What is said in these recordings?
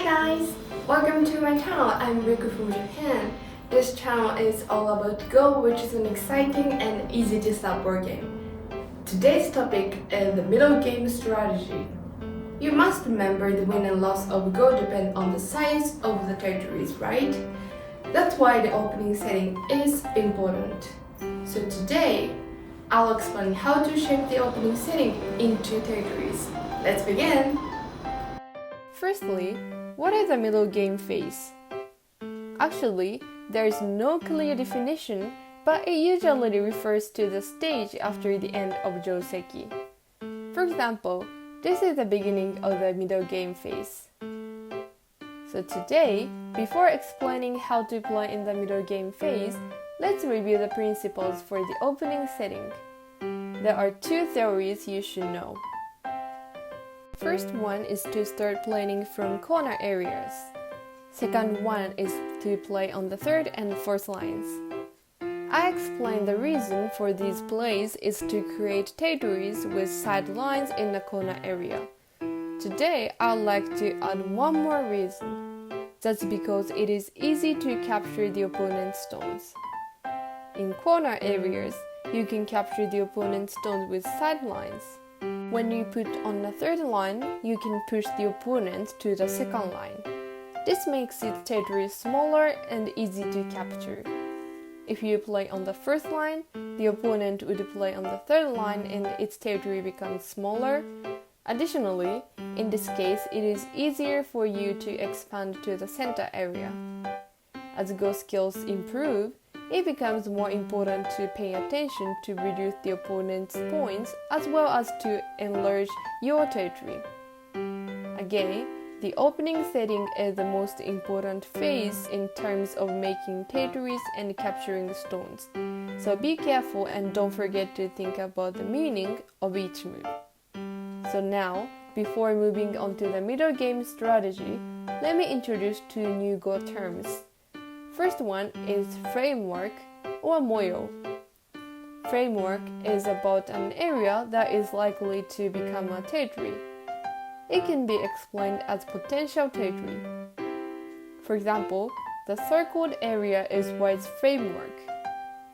guys! Welcome to my channel. I'm Riku from Japan. This channel is all about Go, which is an exciting and easy to start board game. Today's topic is the middle game strategy. You must remember the win and loss of Go depend on the size of the territories, right? That's why the opening setting is important. So today, I'll explain how to shape the opening setting into territories. Let's begin! Firstly, what is a middle game phase? Actually, there is no clear definition, but it usually refers to the stage after the end of Joseki. For example, this is the beginning of the middle game phase. So today, before explaining how to play in the middle game phase, let's review the principles for the opening setting. There are two theories you should know. First one is to start playing from corner areas. Second one is to play on the third and fourth lines. I explained the reason for these plays is to create territories with side lines in the corner area. Today, I'd like to add one more reason. That's because it is easy to capture the opponent's stones. In corner areas, you can capture the opponent's stones with side lines. When you put on the third line, you can push the opponent to the second line. This makes its territory smaller and easy to capture. If you play on the first line, the opponent would play on the third line and its territory becomes smaller. Additionally, in this case, it is easier for you to expand to the center area. As Go skills improve, it becomes more important to pay attention to reduce the opponent's points as well as to enlarge your territory. Again, the opening setting is the most important phase in terms of making territories and capturing stones. So be careful and don't forget to think about the meaning of each move. So now, before moving on to the middle game strategy, let me introduce two new Go terms. First one is framework or moyo. Framework is about an area that is likely to become a territory. It can be explained as potential territory. For example, the circled area is White's framework.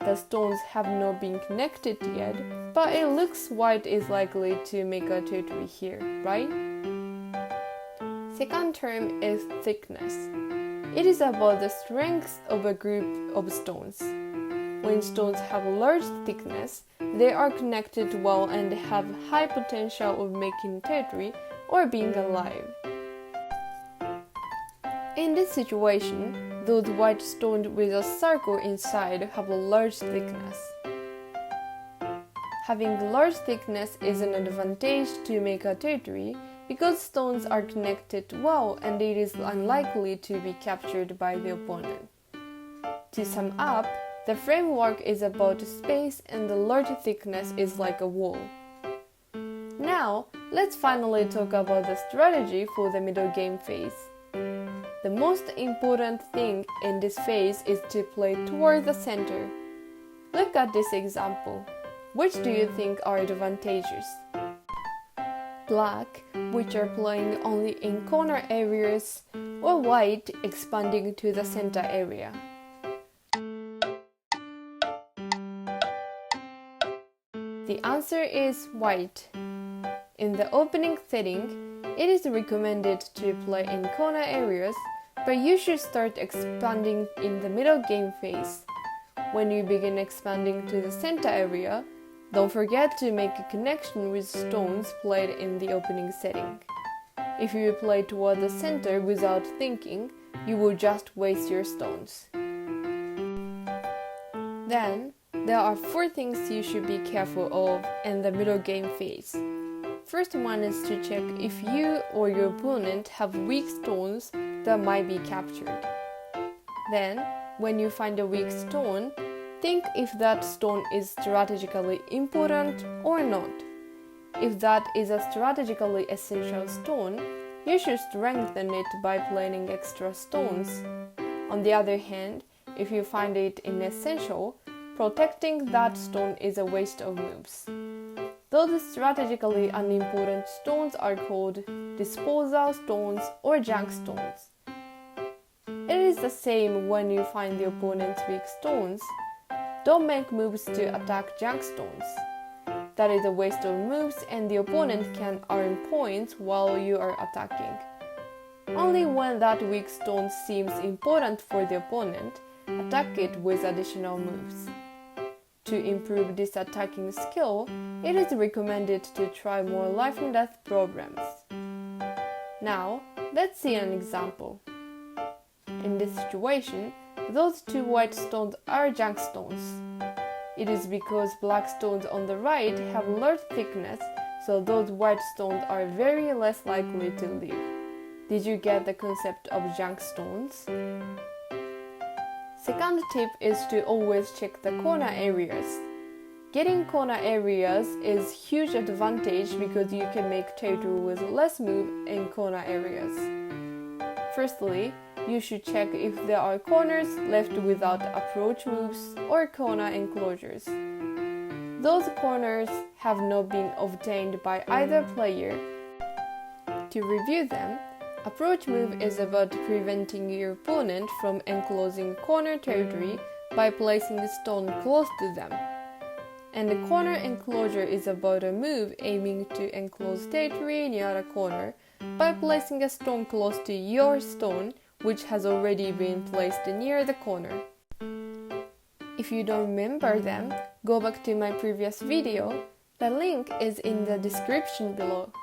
The stones have not been connected yet, but it looks White is likely to make a territory here, right? Second term is thickness. It is about the strength of a group of stones. When stones have large thickness, they are connected well and have high potential of making territory or being alive. In this situation, those white stones with a circle inside have a large thickness. Having large thickness is an advantage to make a territory because stones are connected well and it is unlikely to be captured by the opponent. To sum up, the framework is about space and the large thickness is like a wall. Now, let's finally talk about the strategy for the middle game phase. The most important thing in this phase is to play toward the center. Look at this example. Which do you think are advantageous? Black, which are playing only in corner areas, or white, expanding to the center area. The answer is white. In the opening setting, it is recommended to play in corner areas, but you should start expanding in the middle game phase. When you begin expanding to the center area, don't forget to make a connection with stones played in the opening setting. If you play toward the center without thinking, you will just waste your stones. Then, there are 4 things you should be careful of in the middle game phase. First one is to check if you or your opponent have weak stones that might be captured. Then, when you find a weak stone, think if that stone is strategically important or not. If that is a strategically essential stone, you should strengthen it by playing extra stones. On the other hand, if you find it inessential, protecting that stone is a waste of moves. Those strategically unimportant stones are called disposal stones or junk stones. It is the same when you find the opponent's weak stones. Don't make moves to attack junk stones. That is a waste of moves and the opponent can earn points while you are attacking. Only when that weak stone seems important for the opponent, attack it with additional moves. To improve this attacking skill, it is recommended to try more life and death problems. Now, let's see an example. In this situation, those two white stones are junk stones. It is because black stones on the right have large thickness, so those white stones are very less likely to live. Did you get the concept of junk stones? Second tip is to always check the corner areas. Getting corner areas is huge advantage because you can make territory with less move in corner areas. Firstly, you should check if there are corners left without approach moves or corner enclosures. Those corners have not been obtained by either player. To review them, approach move is about preventing your opponent from enclosing corner territory by placing a stone close to them. And the corner enclosure is about a move aiming to enclose territory near the corner by placing a stone close to your stone, which has already been placed near the corner. If you don't remember them, go back to my previous video. The link is in the description below.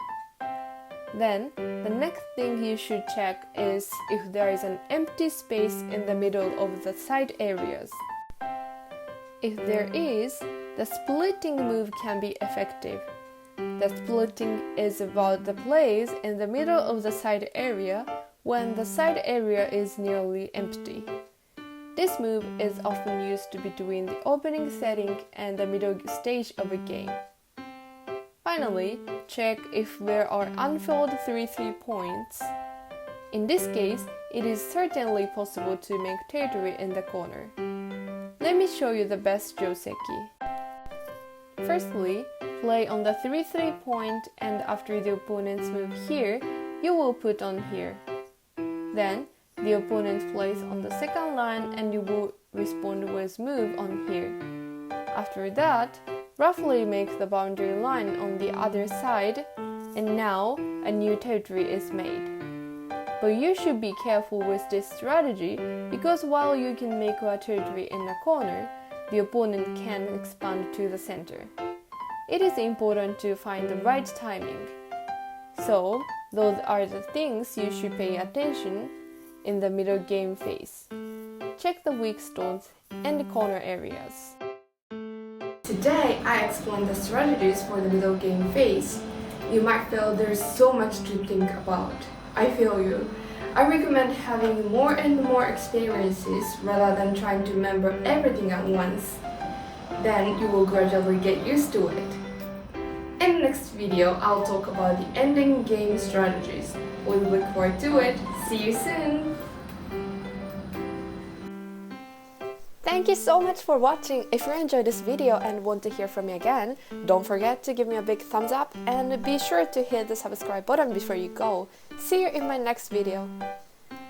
Then, the next thing you should check is if there is an empty space in the middle of the side areas. If there is, the splitting move can be effective. The splitting is about the place in the middle of the side area when the side area is nearly empty. This move is often used between the opening setting and the middle stage of a game. Finally, check if there are unfilled 3-3 points. In this case, it is certainly possible to make territory in the corner. Let me show you the best joseki. Firstly, play on the 3-3 point and after the opponent's move here, you will put on here. Then, the opponent plays on the second line and you will respond with move on here. After that, roughly make the boundary line on the other side, and now a new territory is made. But you should be careful with this strategy because while you can make a territory in a corner, the opponent can expand to the center. It is important to find the right timing. So, those are the things you should pay attention in the middle game phase. Check the weak stones and the corner areas. Today, I explained the strategies for the middle game phase. You might feel there's so much to think about. I feel you. I recommend having more and more experiences rather than trying to remember everything at once. Then you will gradually get used to it. In the next video, I'll talk about the ending game strategies. We look forward to it. See you soon! Thank you so much for watching. If you enjoyed this video and want to hear from me again, don't forget to give me a big thumbs up and be sure to hit the subscribe button before you go. See you in my next video.